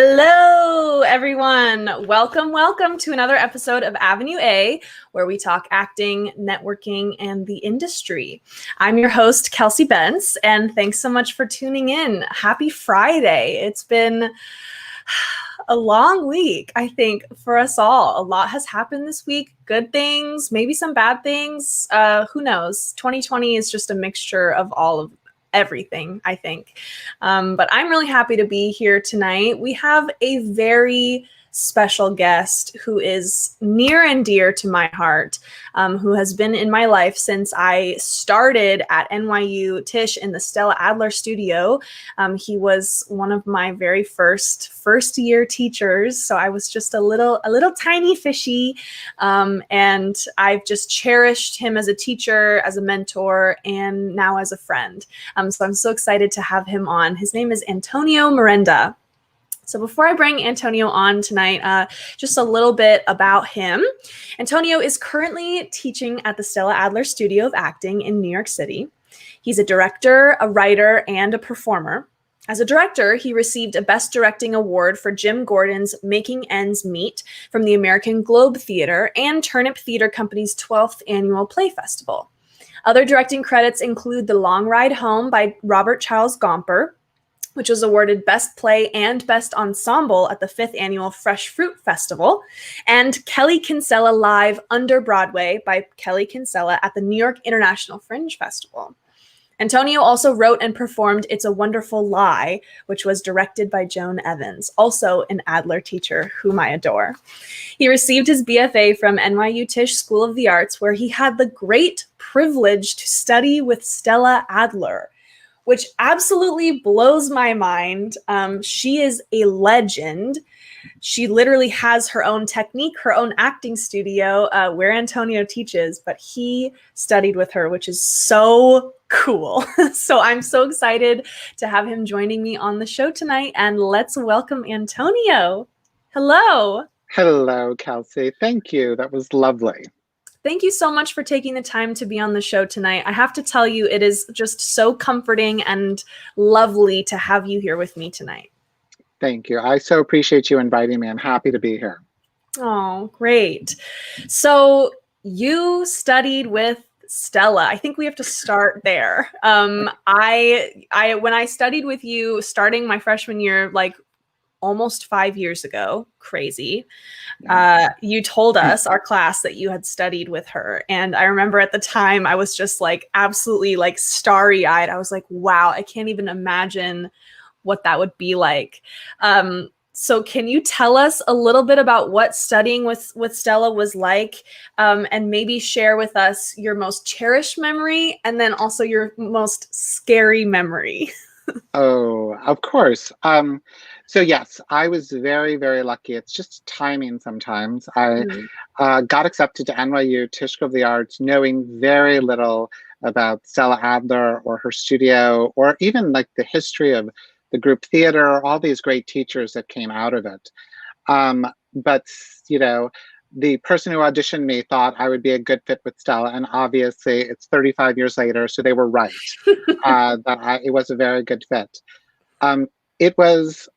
Hello, everyone. Welcome to another episode of Avenue A, where we talk acting, networking, and the industry. I'm your host, Kelsey Bentz, and thanks so much for tuning in. Happy Friday. It's been a long week, I think, for us all. A lot has happened this week. Good things, maybe some bad things. Who knows? 2020 is just a mixture of all of everything, I think. But I'm really happy to be here tonight. We have a very special guest who is near and dear to my heart, who has been in my life since I started at NYU Tisch in the Stella Adler studio. He was one of my very first year teachers, so I was just a little tiny fishy, and I've just cherished him as a teacher, as a mentor, and now as a friend. So I'm so excited to have him on. His name is Antonio Merenda. So before I bring Antonio on tonight, just a little bit about him. Antonio is currently teaching at the Stella Adler Studio of Acting in New York City. He's a director, a writer, and a performer. As a director, he received a Best Directing Award for Jim Gordon's Making Ends Meet from the American Globe Theater and Turnip Theater Company's 12th Annual Play Festival. Other directing credits include The Long Ride Home by Robert Charles Gomper, which was awarded Best Play and Best Ensemble at the 5th Annual Fresh Fruit Festival, and Kelly Kinsella Live Under Broadway by Kelly Kinsella at the New York International Fringe Festival. Antonio also wrote and performed It's a Wonderful Lie, which was directed by Joan Evans, also an Adler teacher whom I adore. He received his BFA from NYU Tisch School of the Arts, where he had the great privilege to study with Stella Adler, which absolutely blows my mind. She is a legend. She literally has her own technique, her own acting studio where Antonio teaches, but he studied with her, which is so cool. So I'm so excited to have him joining me on the show tonight, and let's welcome Antonio. Hello. Hello, Kelsey. Thank you. That was lovely. Thank you so much for taking the time to be on the show tonight. I have to tell you, it is just so comforting and lovely to have you here with me tonight. Thank you. I so appreciate you inviting me. I'm happy to be here. Oh, great. So you studied with Stella. I think we have to start there. When I studied with you starting my freshman year, like almost 5 years ago, crazy. You told us, our class, that you had studied with her. And I remember at the time I was just like absolutely like starry-eyed. I was like, wow, I can't even imagine what that would be like. So can you tell us a little bit about what studying with Stella was like, and maybe share with us your most cherished memory and then also your most scary memory? Oh, of course. So yes, I was very, very lucky. It's just timing sometimes. I got accepted to NYU Tisch School of the Arts knowing very little about Stella Adler or her studio, or even like the history of the group theater, all these great teachers that came out of it. But, you know, the person who auditioned me thought I would be a good fit with Stella, and obviously it's 35 years later, so they were right. It was a very good fit. It was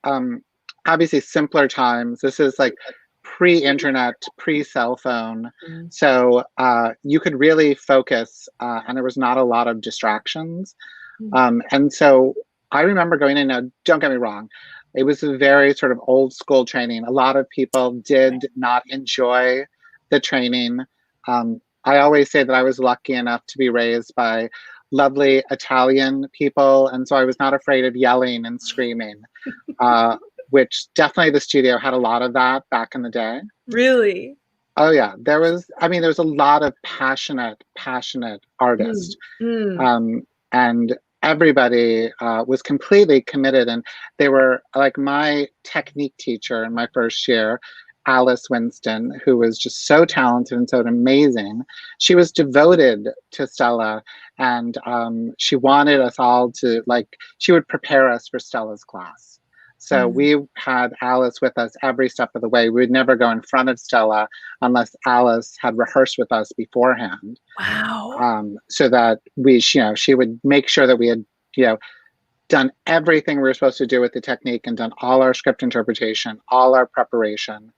obviously simpler times. This is like pre-internet, pre-cell phone. So you could really focus, and there was not a lot of distractions. And so I remember going in, now don't get me wrong, it was a very sort of old school training. A lot of people did not enjoy the training. I always say that I was lucky enough to be raised by lovely Italian people, and so I was not afraid of yelling and screaming, which definitely the studio had a lot of that back in the day. Really? Oh yeah, there was a lot of passionate artists, and everybody was completely committed, and they were like my technique teacher in my first year, Alice Winston, who was just so talented and so amazing. She was devoted to Stella, and she wanted us all to, like, she would prepare us for Stella's class. So we had Alice with us every step of the way. We would never go in front of Stella unless Alice had rehearsed with us beforehand. Wow. So that she would make sure that we had, done everything we were supposed to do with the technique and done all our script interpretation, all our preparation.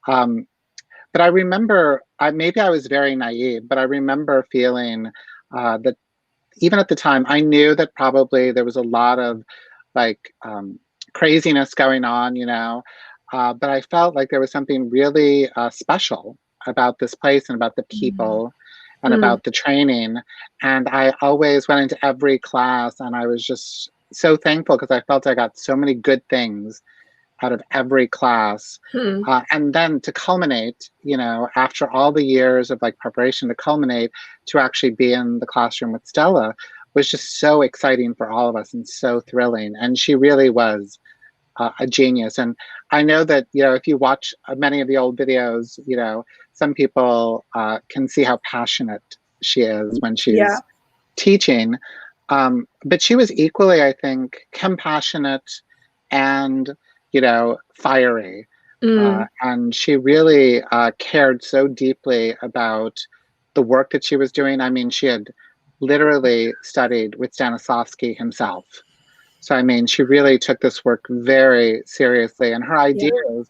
But I remember, maybe I was very naive, but I remember feeling that even at the time, I knew that probably there was a lot of like craziness going on, but I felt like there was something really special about this place and about the people and about the training. And I always went into every class and I was just so thankful because I felt I got so many good things out of every class. And then to culminate, after all the years of like preparation, to culminate to actually be in the classroom with Stella was just so exciting for all of us and so thrilling. And she really was a genius. And I know that, if you watch many of the old videos, some people can see how passionate she is when she's teaching. But she was equally, I think, compassionate and fiery. And she really cared so deeply about the work that she was doing. I mean, she had literally studied with Stanislavski himself. So, I mean, she really took this work very seriously. And her ideas,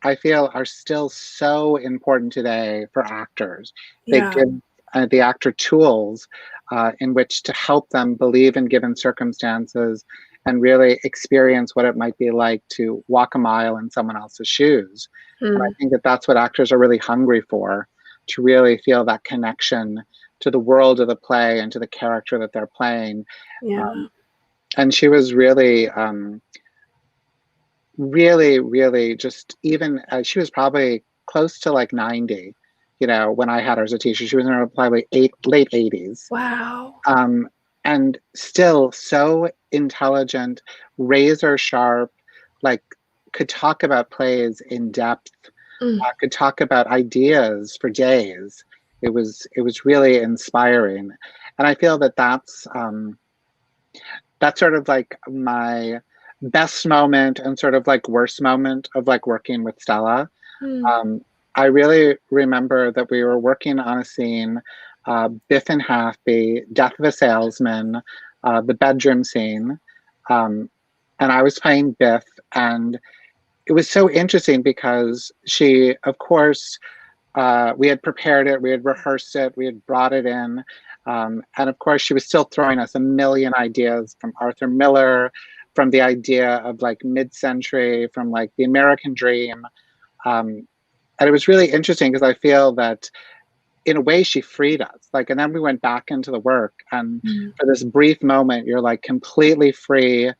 I feel, are still so important today for actors. They give the actor tools in which to help them believe in given circumstances and really experience what it might be like to walk a mile in someone else's shoes. And I think that that's what actors are really hungry for, to really feel that connection to the world of the play and to the character that they're playing. And she was really, really just even, she was probably close to like 90, when I had her as a teacher. She was in her probably late 80s. Wow. And still so intelligent, razor sharp, like could talk about plays in depth, could talk about ideas for days. It was really inspiring. And I feel that that's sort of like my best moment and sort of like worst moment of like working with Stella. I really remember that we were working on a scene, Biff and Halfby, Death of a Salesman, the bedroom scene. And I was playing Biff, and it was so interesting because she, of course, we had prepared it, we had rehearsed it, we had brought it in. And of course, she was still throwing us a million ideas from Arthur Miller, from the idea of like mid-century, from like the American Dream. And it was really interesting because I feel that in a way she freed us. Like, and then we went back into the work, and for this brief moment, you're like completely free.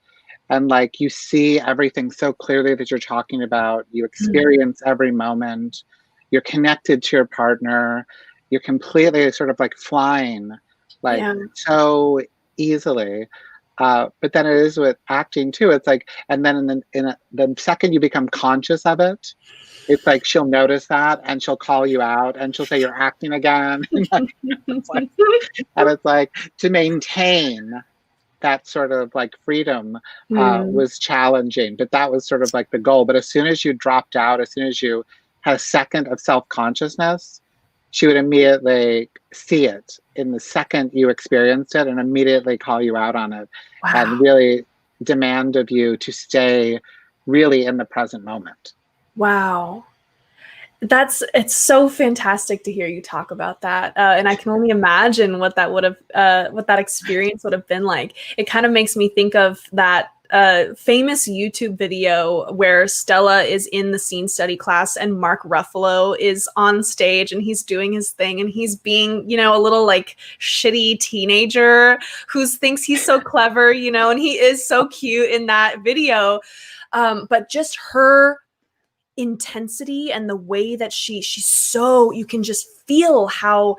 And like, you see everything so clearly that you're talking about, you experience every moment, you're connected to your partner, you're completely sort of like flying, like so easily. But then it is with acting too. It's like, and then the second you become conscious of it, it's like she'll notice that and she'll call you out and she'll say you're acting again. And it's like to maintain that sort of like freedom was challenging, but that was sort of like the goal. But as soon as you dropped out, as soon as you had a second of self-consciousness, she would immediately see it in the second you experienced it and immediately call you out on it and really demand of you to stay really in the present moment. Wow. It's so fantastic to hear you talk about that. And I can only imagine what that would have, what that experience would have been like. It kind of makes me think of that famous YouTube video where Stella is in the scene study class and Mark Ruffalo is on stage and he's doing his thing and he's being, a little like shitty teenager who thinks he's so clever, and he is so cute in that video. But just her intensity and the way that she's so, you can just feel how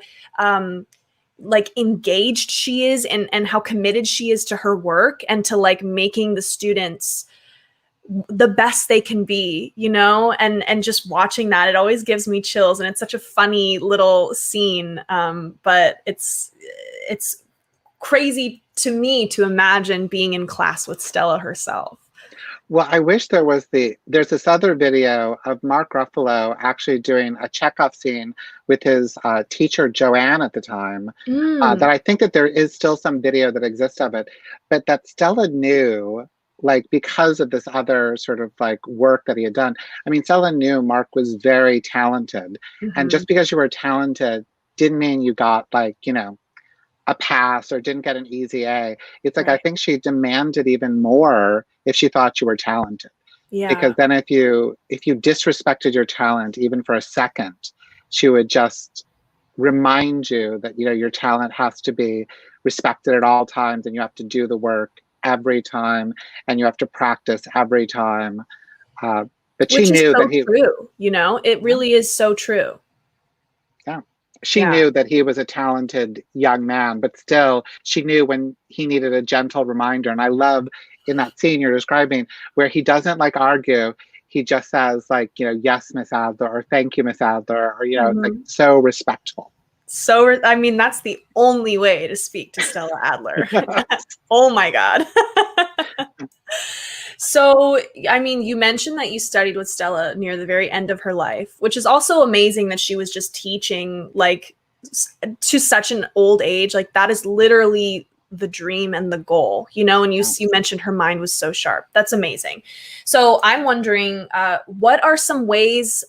like engaged she is and how committed she is to her work and to like making the students the best they can be, and just watching that, it always gives me chills. And it's such a funny little scene. But it's crazy to me to imagine being in class with Stella herself. Well, I wish there's this other video of Mark Ruffalo actually doing a Chekhov scene with his teacher Joanne at the time. That I think that there is still some video that exists of it, but that Stella knew, like, because of this other sort of like work that he had done. I mean, Stella knew Mark was very talented, and just because you were talented didn't mean you got, like, a pass or didn't get an easy A. It's like, I Right. think she demanded even more if she thought you were talented. Yeah. Because then if you disrespected your talent even for a second, she would just remind you that, your talent has to be respected at all times, and you have to do the work every time, and you have to practice every time. But she Which is knew so that he true, it yeah, really is so true. yeah. She Yeah. knew that he was a talented young man, but still, she knew when he needed a gentle reminder. And I love in that scene you're describing where he doesn't like argue. He just says, like, yes, Miss Adler, or thank you, Miss Adler, or, like, Mhm. so respectful. So, I mean, that's the only way to speak to Stella Adler. Oh my God. So, I mean, you mentioned that you studied with Stella near the very end of her life, which is also amazing that she was just teaching like to such an old age. Like that is literally the dream and the goal, and you mentioned her mind was so sharp. That's amazing. So I'm wondering, what are some ways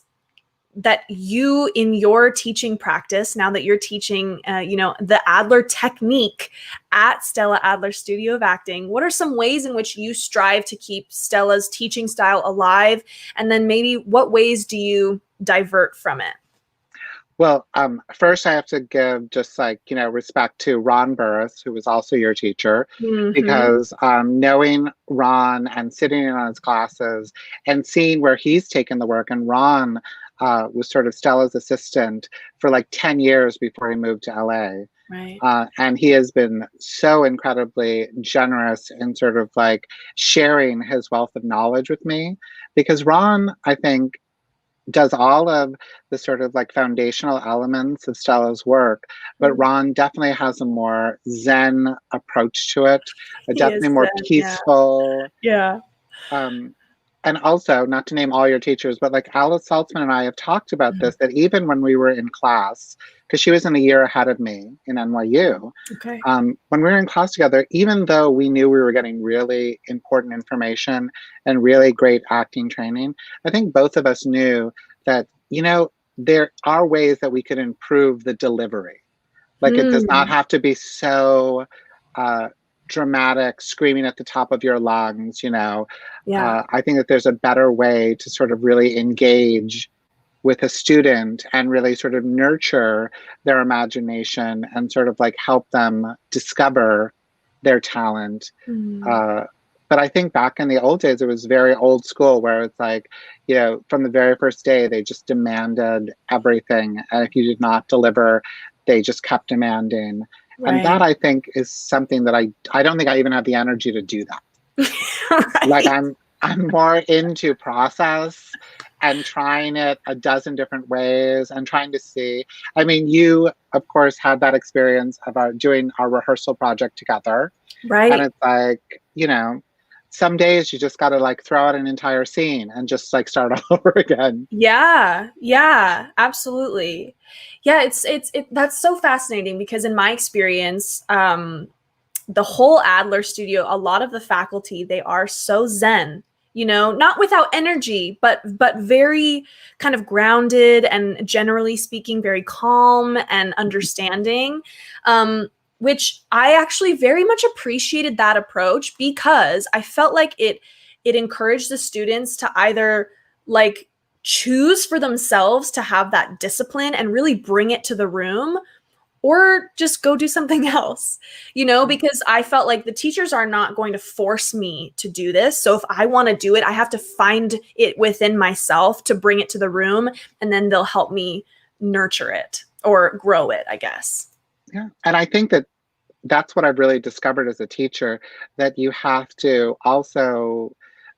that you in your teaching practice, now that you're teaching the Adler technique at Stella Adler Studio of Acting, what are some ways in which you strive to keep Stella's teaching style alive, and then maybe what ways do you divert from it? Well, first I have to give just, like, respect to Ron Burris, who was also your teacher, Mm-hmm. because knowing Ron and sitting in on his classes and seeing where he's taken the work, and Ron was sort of Stella's assistant for like 10 years before he moved to LA. Right. And he has been so incredibly generous in sort of like sharing his wealth of knowledge with me, because Ron, I think, does all of the sort of like foundational elements of Stella's work, but Mm. Ron definitely has a more Zen approach to it, a He is definitely more Zen, yeah. peaceful. Yeah. Um, and also, not to name all your teachers, but like Alice Saltzman and I have talked about Mhm. this, that even when we were in class, because she was in a year ahead of me in NYU, Okay. when we were in class together, even though we knew we were getting really important information and really great acting training, I think both of us knew that, there are ways that we could improve the delivery. Like, it does not Hmm. have to be so uh, dramatic, screaming at the top of your lungs. Yeah. I think that there's a better way to sort of really engage with a student and really sort of nurture their imagination and sort of like help them discover their talent. Mm. Uh, but I think back in the old days, it was very old school where it's like, from the very first day, they just demanded everything. And if you did not deliver, they just kept demanding. And Right. that, I think, is something that I don't think I even have the energy to do that. Like, Right. I'm more into process and trying it a dozen different ways and trying to see. I mean, you of course had that experience of doing our rehearsal project together, and Right. it's like, some days you just got to like throw out an entire scene and just like start all over again. Yeah, yeah, absolutely. Yeah, that's so fascinating because in my experience, the whole Adler studio, a lot of the faculty, they are so zen, not without energy, but very kind of grounded and generally speaking, very calm and understanding. Which I actually very much appreciated that approach because I felt like it encouraged the students to either like choose for themselves to have that discipline and really bring it to the room or just go do something else, because I felt like the teachers are not going to force me to do this. So if I want to do it, I have to find it within myself to bring it to the room, and then they'll help me nurture it or grow it, I guess. Yeah. And I think that that's what I've really discovered as a teacher, that you have to also,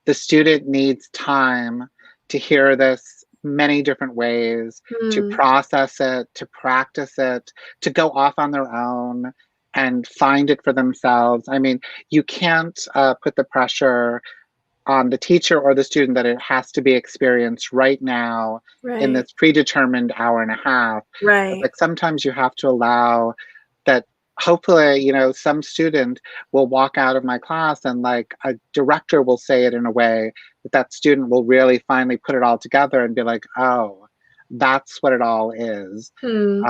the student needs time to hear this many different ways, to Hmm. process it, to practice it, to go off on their own and find it for themselves. I mean, you can't put the pressure on the teacher or the student that it has to be experienced right now in Right. this predetermined hour and a half. But Right. like sometimes you have to allow that. Hopefully, you know, some student will walk out of my class and like a director will say it in a way that that student will really finally put it all together and be like, oh, that's what it all is. Hmm.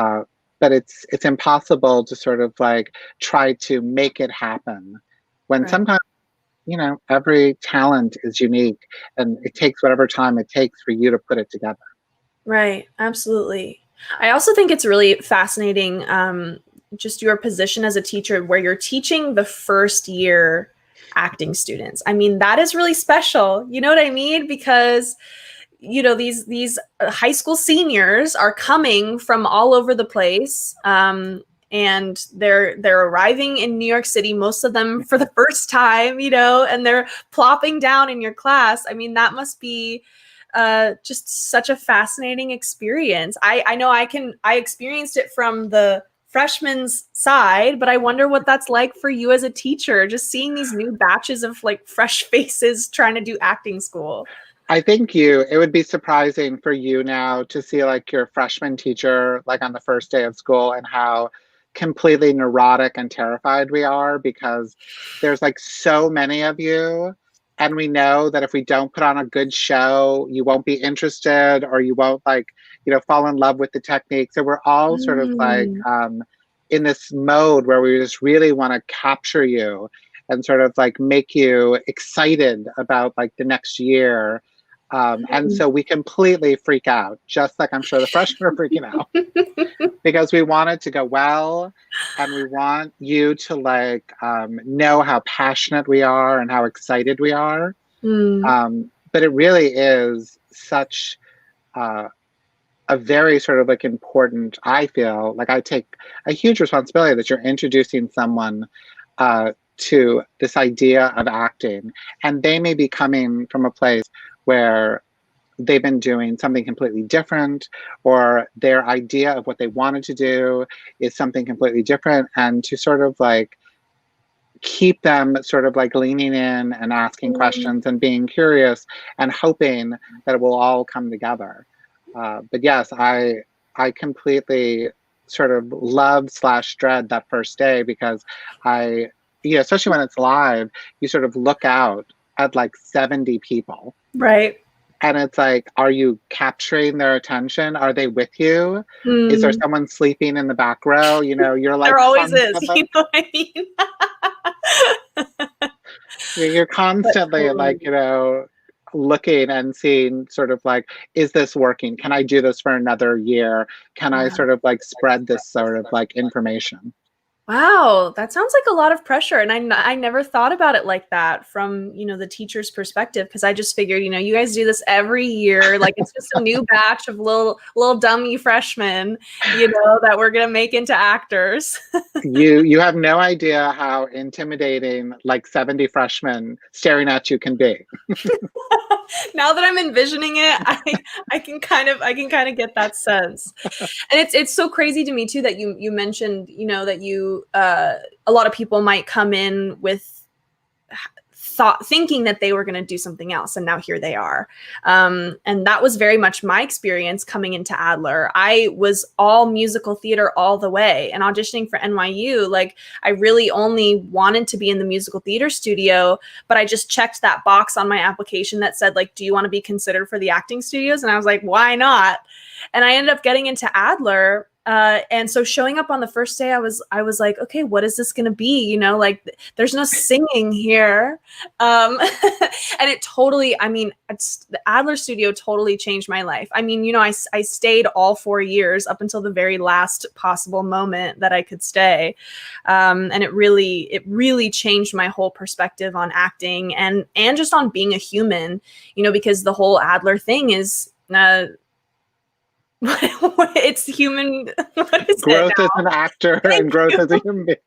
But it's impossible to sort of like try to make it happen when Right. sometimes, you know, every talent is unique and it takes whatever time it takes for you to put it together. Right. Absolutely. I also think it's really fascinating, just your position as a teacher where you're teaching the first year acting students. I mean, that is really special. You know what I mean? Because these high school seniors are coming from all over the place, and they're arriving in New York City, most of them for the first time, and they're plopping down in your class. I mean, that must be just such a fascinating experience. I know I experienced it from the freshman's side, but I wonder what that's like for you as a teacher, just seeing these new batches of like fresh faces trying to do acting school. I think it would be surprising for you now to see like your freshman teacher like on the first day of school and how completely neurotic and terrified we are because there's like so many of you. And we know that if we don't put on a good show, you won't be interested or you won't like, you know, fall in love with the technique. So we're all sort of like Mm. in this mode where we just really want to capture you and sort of like make you excited about like the next year. And so we completely freak out, just like I'm sure the freshmen are freaking out because we want it to go well and we want you to like know how passionate we are and how excited we are. But it really is such a very sort of like important, I feel like I take a huge responsibility that you're introducing someone to this idea of acting. And they may be coming from a place where they've been doing something completely different or their idea of what they wanted to do is something completely different, and to sort of like keep them sort of like leaning in and asking questions and being curious and hoping that it will all come together. But yes, I completely sort of love / dread that first day because especially when it's live, you sort of look out at like 70 people. Right. And it's like, are you capturing their attention? Are they with you? Is there someone sleeping in the back row? You know, you're like, There always is. You know what I mean? you're constantly like, you know, looking and seeing sort of like, is this working? Can I do this for another year? Can I sort of like spread this sort of like information? Wow, that sounds like a lot of pressure. And I never thought about it like that from, the teacher's perspective, because I just figured, you guys do this every year. Like it's just a new batch of little dummy freshmen, that we're going to make into actors. You have no idea how intimidating like 70 freshmen staring at you can be. Now that I'm envisioning it, I can kind of get that sense. And it's so crazy to me too that you mentioned, that you a lot of people might come in with thinking that they were going to do something else, and now here they are. And that was very much my experience coming into Adler. I was all musical theater all the way, and auditioning for NYU, like I really only wanted to be in the musical theater studio, but I just checked that box on my application that said like, do you want to be considered for the acting studios? And I was like, why not? And I ended up getting into Adler. And so showing up on the first day, I was like, okay, what is this going to be? Like there's no singing here. And it totally, the Adler studio totally changed my life. I stayed all 4 years up until the very last possible moment that I could stay. And it really changed my whole perspective on acting and just on being a human, because the whole Adler thing is, it's human. What is growth it now? As an actor and growth as a human being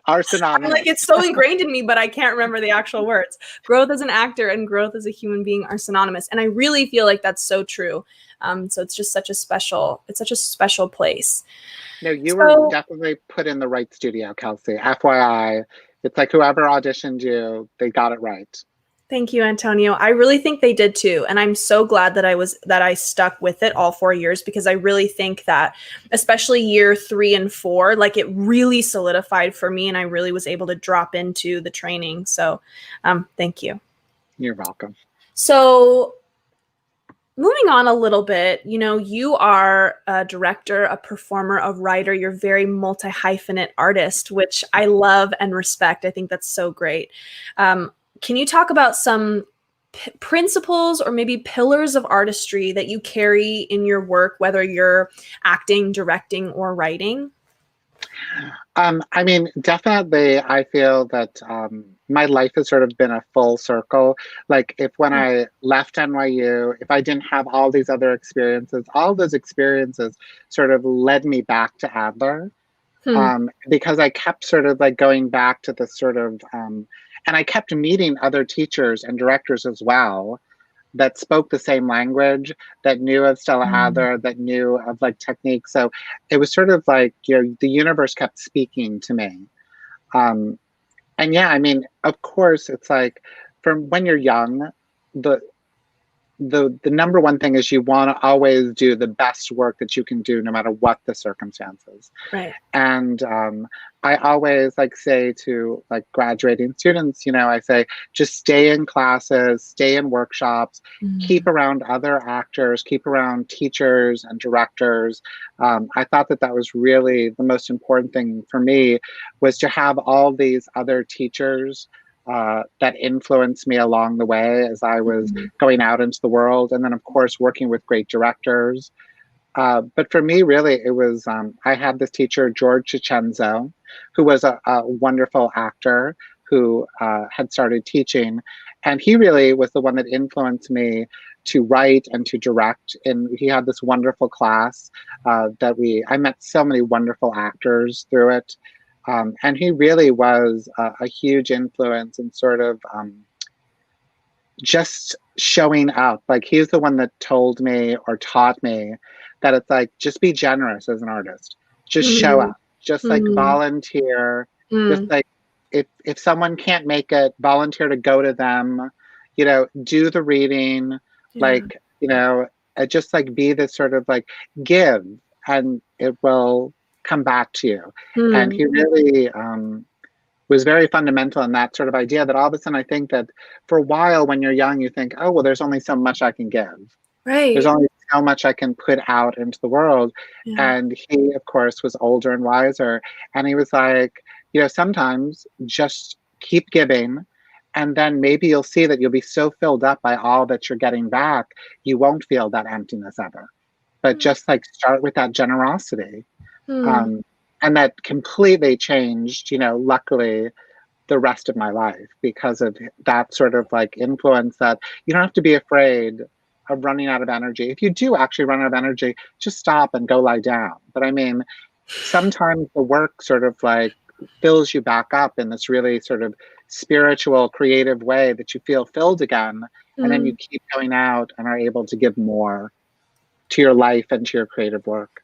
are synonymous. I'm like, it's so ingrained in me, but I can't remember the actual words. Growth as an actor and growth as a human being are synonymous, and I really feel like that's so true. So it's just such a special place. No, you were definitely put in the right studio, Kelsey. FYI, it's like whoever auditioned you, they got it right. Thank you, Antonio. I really think they did too. And I'm so glad that I stuck with it all 4 years, because I really think that especially year 3 and 4, like it really solidified for me and I really was able to drop into the training. So thank you. You're welcome. So moving on a little bit, you are a director, a performer, a writer. You're very multi-hyphenate artist, which I love and respect. I think that's so great. Can you talk about some principles or maybe pillars of artistry that you carry in your work, whether you're acting, directing, or writing? I mean, definitely, I feel that my life has sort of been a full circle. Like, when I left NYU, if I didn't have all these other experiences, all those experiences sort of led me back to Adler. Because I kept sort of like going back to this sort of, and I kept meeting other teachers and directors as well that spoke the same language, that knew of Stella Adler, that knew of like technique. So it was sort of like, the universe kept speaking to me. And yeah, I mean, of course, it's like from when you're young, the number one thing is you want to always do the best work that you can do no matter what the circumstances. Right. And I always like say to like graduating students, I say, just stay in classes, stay in workshops, keep around other actors, keep around teachers and directors. I thought that was really the most important thing for me, was to have all these other teachers that influenced me along the way as I was going out into the world. And then, of course, working with great directors. But for me, really, it was, I had this teacher, George Chicenzo, who was a wonderful actor who had started teaching. And he really was the one that influenced me to write and to direct. And he had this wonderful class I met so many wonderful actors through it. And he really was a huge influence in sort of just showing up. Like, he's the one that told me or taught me that it's like, just be generous as an artist. Just show up. Just like volunteer. Just like, if someone can't make it, volunteer to go to them. Do the reading. Like, just like be this sort of like give, and it will come back to you. And he really was very fundamental in that sort of idea, that all of a sudden I think that for a while when you're young, you think, oh, well, there's only so much I can give. Right. There's only so much I can put out into the world. And he, of course, was older and wiser. And he was like, sometimes just keep giving. And then maybe you'll see that you'll be so filled up by all that you're getting back, you won't feel that emptiness ever. But just like start with that generosity. And that completely changed, luckily, the rest of my life, because of that sort of like influence, that you don't have to be afraid of running out of energy. If you do actually run out of energy, just stop and go lie down. But I mean, sometimes the work sort of like fills you back up in this really sort of spiritual, creative way that you feel filled again. And then you keep going out and are able to give more to your life and to your creative work.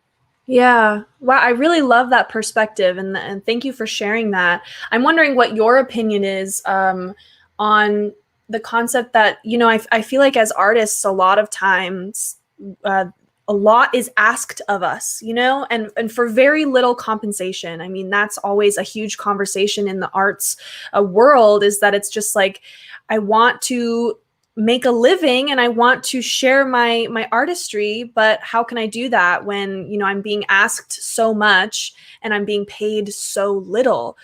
Yeah. Wow. I really love that perspective. And thank you for sharing that. I'm wondering what your opinion is on the concept that, I feel like as artists, a lot of times, a lot is asked of us, and for very little compensation. I mean, that's always a huge conversation in the arts world, is that it's just like, I want to make a living and I want to share my artistry, but how can I do that when, I'm being asked so much and I'm being paid so little?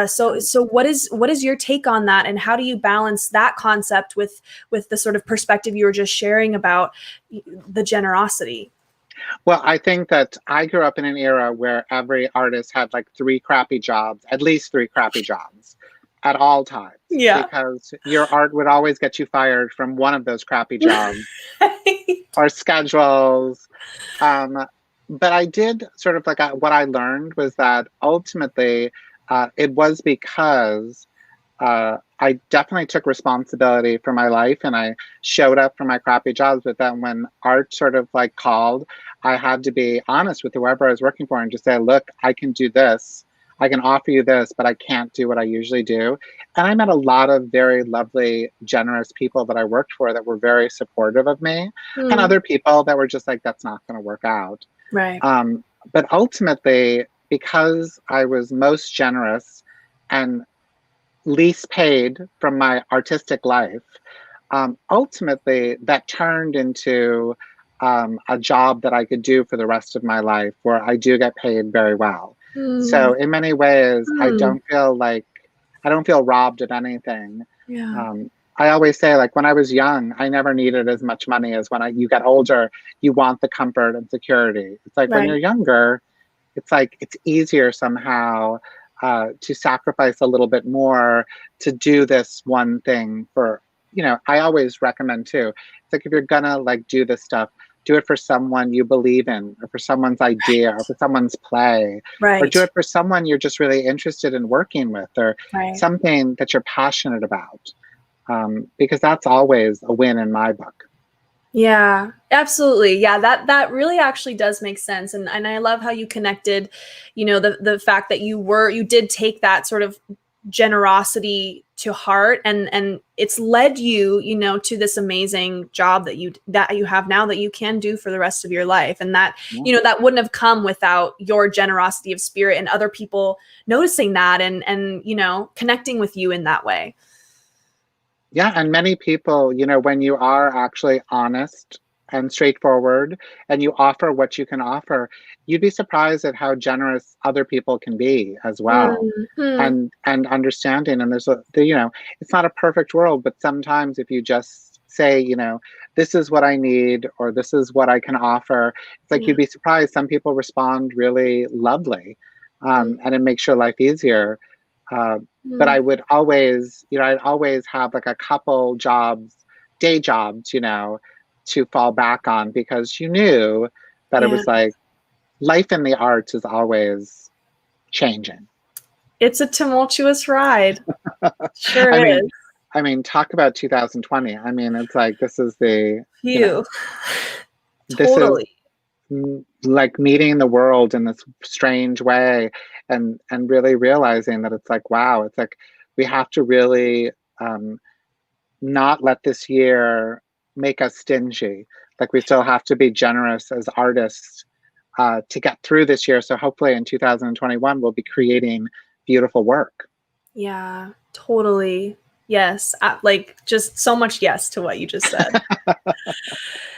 So what is your take on that, and how do you balance that concept with the sort of perspective you were just sharing about the generosity? Well, I think that I grew up in an era where every artist had like at least three crappy jobs at all times. Yeah. Because your art would always get you fired from one of those crappy jobs or schedules. But I did sort of like, what I learned was that ultimately it was because I definitely took responsibility for my life and I showed up for my crappy jobs. But then when art sort of like called, I had to be honest with whoever I was working for and just say, look, I can do this. I can offer you this, but I can't do what I usually do. And I met a lot of very lovely, generous people that I worked for that were very supportive of me, and Mm, other people that were just like, that's not going to work out. right. But ultimately, because I was most generous and least paid from my artistic life, ultimately that turned into a job that I could do for the rest of my life where I do get paid very well. So Mm, in many ways, mm, I don't feel robbed of anything. yeah. Um, I always say, like, when I was young, I never needed as much money as when you get older, you want the comfort and security. It's like when you're Right. younger, it's like it's easier somehow to sacrifice a little bit more to do this one thing for, I always recommend too. It's like if you're gonna like do this stuff, do it for someone you believe in, or for someone's idea, or for someone's play, or do Right. it for someone you're just really interested in working with, or Right. something that you're passionate about. Because that's always a win in my book. Yeah, absolutely. Yeah, that really actually does make sense. And I love how you connected, the fact that you did take that sort of generosity to heart, and it's led you, to this amazing job that you have now that you can do for the rest of your life. And that, Yeah. that wouldn't have come without your generosity of spirit and other people noticing that and connecting with you in that way. Yeah, and many people, when you are actually honest and straightforward and you offer what you can offer, you'd be surprised at how generous other people can be as well. Mhm. And understanding. And it's not a perfect world, but sometimes if you just say, this is what I need or this is what I can offer, it's like Yeah. you'd be surprised. Some people respond really lovely, Mm, and it makes your life easier. Uh, but mm, I would always, I'd always have like a couple jobs, day jobs, to fall back on because you knew that it yeah. was like life in the arts is always changing. It's a tumultuous ride. Sure I mean, is. talk about 2020. I mean, it's like this is the, You. this is Totally. like meeting the world in this strange way, and really realizing that it's like, wow, it's like we have to really um, not let this year make us stingy. Like we still have to be generous as artists to get through this year. So hopefully in 2021 we'll be creating beautiful work. Yeah, totally. Yes. Like just so much yes to what you just said.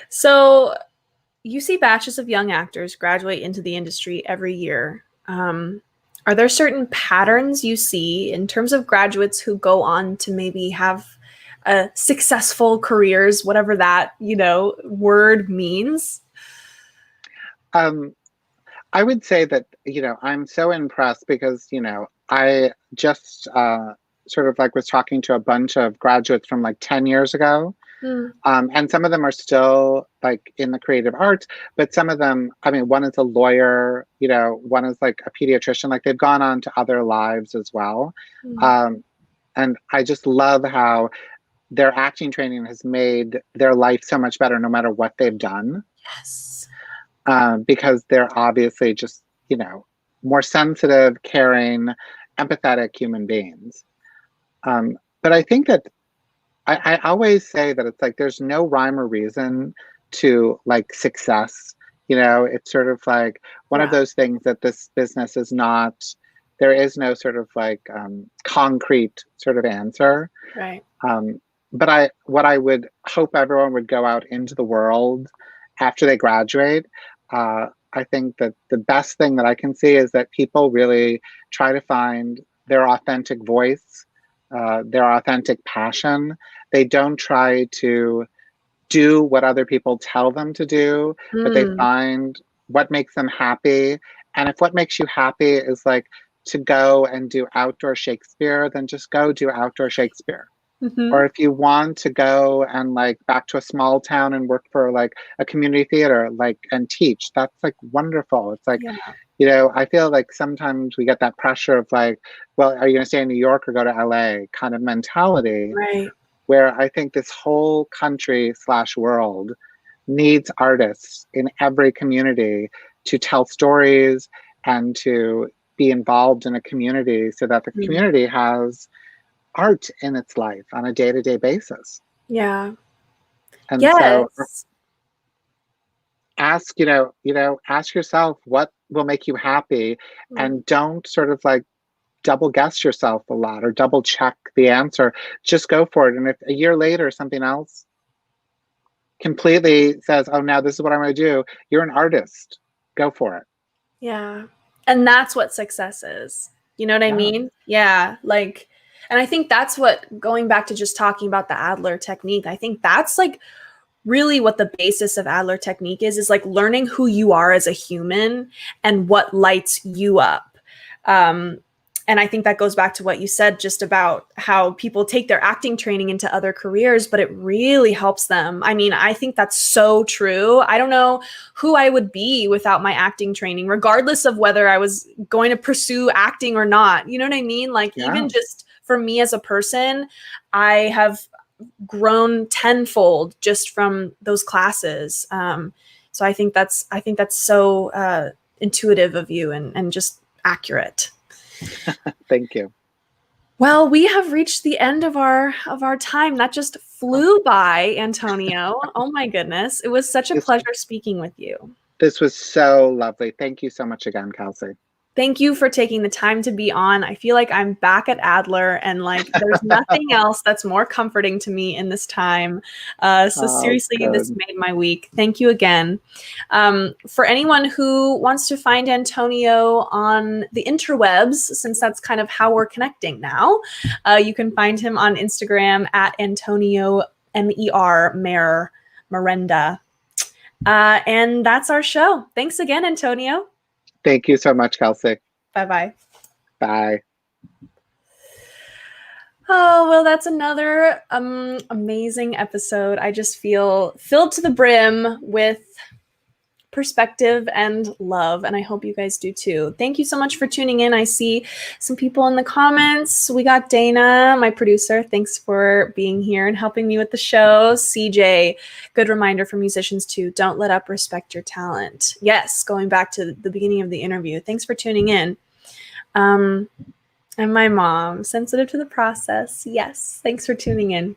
So you see batches of young actors graduate into the industry every year. Are there certain patterns you see in terms of graduates who go on to maybe have successful careers, whatever that, word means? Um, I would say that, I'm so impressed because, I just sort of like was talking to a bunch of graduates from like 10 years ago. Mm, And some of them are still like in the creative arts, but some of them, I mean, one is a lawyer, one is like a pediatrician, like they've gone on to other lives as well. mm, Um, and I just love how their acting training has made their life so much better no matter what they've done, yes. because they're obviously just, more sensitive, caring, empathetic human beings. But I think that I always say that it's like there's no rhyme or reason to like success. It's sort of like one of Yeah. those things that this business is not, there is no sort of like concrete sort of answer. Right. Um, but what I would hope everyone would go out into the world after they graduate. I think that the best thing that I can see is that people really try to find their authentic voice, their authentic passion. They don't try to do what other people tell them to do, but they Mm, find what makes them happy. And if what makes you happy is like to go and do outdoor Shakespeare, then just go do outdoor Shakespeare. mhm. Or if you want to go and like back to a small town and work for like a community theater, like and teach, that's like wonderful. It's like, Yeah. I feel like sometimes we get that pressure of like, well, are you going to stay in New York or go to LA kind of mentality, Right. where I think this whole country slash world needs artists in every community to tell stories and to be involved in a community so that the community has art in its life on a day-to-day basis. Yeah. And Yes. so ask, ask yourself what will make you happy, and don't sort of like double guess yourself a lot or double check the answer. Just go for it. And if a year later something else completely says, oh, now this is what I'm going to do, you're an artist. Go for it. Yeah. And that's what success is. You know what I mean? Yeah. Like, and I think that's what, going back to just talking about the Adler technique, I think that's like really what the basis of Adler technique is like learning who you are as a human and what lights you up. And I think that goes back to what you said just about how people take their acting training into other careers, but it really helps them. I mean, I think that's so true. I don't know who I would be without my acting training, regardless of whether I was going to pursue acting or not. You know what I mean? Like even just for me as a person, I have grown tenfold just from those classes. So I think that's so intuitive of you and just accurate. Thank you. Well, we have reached the end of our time. That just flew by, Antonio. Oh my goodness. It was such a pleasure speaking with you. This was so lovely. Thank you so much again, Kelsey. Thank you for taking the time to be on. I feel like I'm back at Adler, and like there's nothing else that's more comforting to me in this time. So seriously, this made my week. Thank you again. For anyone who wants to find Antonio on the interwebs, since that's kind of how we're connecting now, you can find him on Instagram at Antonio Merenda. And that's our show. Thanks again, Antonio. Thank you so much, Kelsey. Bye-bye. Bye. Oh, well, that's another amazing episode. I just feel filled to the brim with perspective and love, and I hope you guys do too. Thank you so much for tuning in. I see some people in the comments. We got Dana, my producer. Thanks for being here and helping me with the show. CJ, good reminder for musicians too. Don't let up, respect your talent. Yes, going back to the beginning of the interview. Thanks for tuning in. And my mom, sensitive to the process. Yes, thanks for tuning in.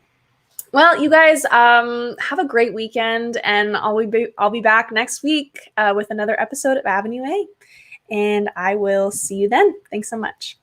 Well, you guys have a great weekend, and I'll be back next week with another episode of Avenue A, and I will see you then. Thanks so much.